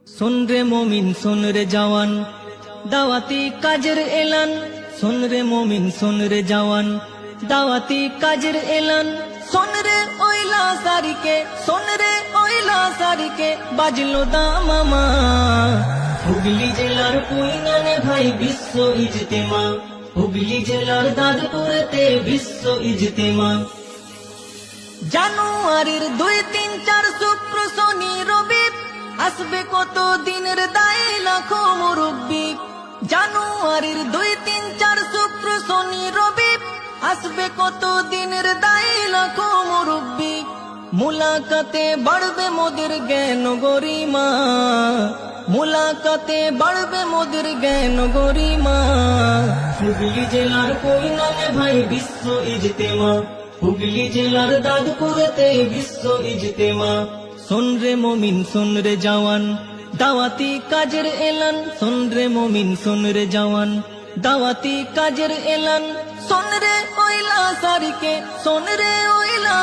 শোন রে মুমিন শোন রে জওয়ান, দাওয়াতি কাজের এলান। শোন রে মুমিন শোন রে জওয়ান, দাওয়াতি কাজের এলান। শোন রে ওইলা সারিকে, শোন রে ওইলা সারিকে, বাজলো দামামা। হুগলি জেলার কুইনানে ভাই বিশ্ব ইজতেমা, হুগলি জেলার দাদপুরেতে বিশ্ব ইজতেমা। জানুয়ারির 2, 3, 4 শুক্র শনি রবি, আসবে কত দিনের দায় লাখো মুরব্বি। জানুয়ারির 2, 3, 4 শুক্র শনি রবি, আসবে কত দিনের দায় লাখো মুরব্বি। মুলাকাতে বাড়বে মোদের জ্ঞান গরিমা, মুলাকাতে বাড়বে মোদের জ্ঞান গরিমা। হুগলি জেলার কুইনানে ভাই বিশ্ব ইজতেমা, হুগলি জেলার দাদপুরেতে বিশ্ব ইজতেমা। শোন রে মুমিন শোন রে জওয়ান, দাওয়াতি কাজের এলান। শোন রে মুমিন শোন রে জওয়ান, দাওয়াতি কাজের এলান। শোন রে ওইলা সারিকে, শোন রে ওইলা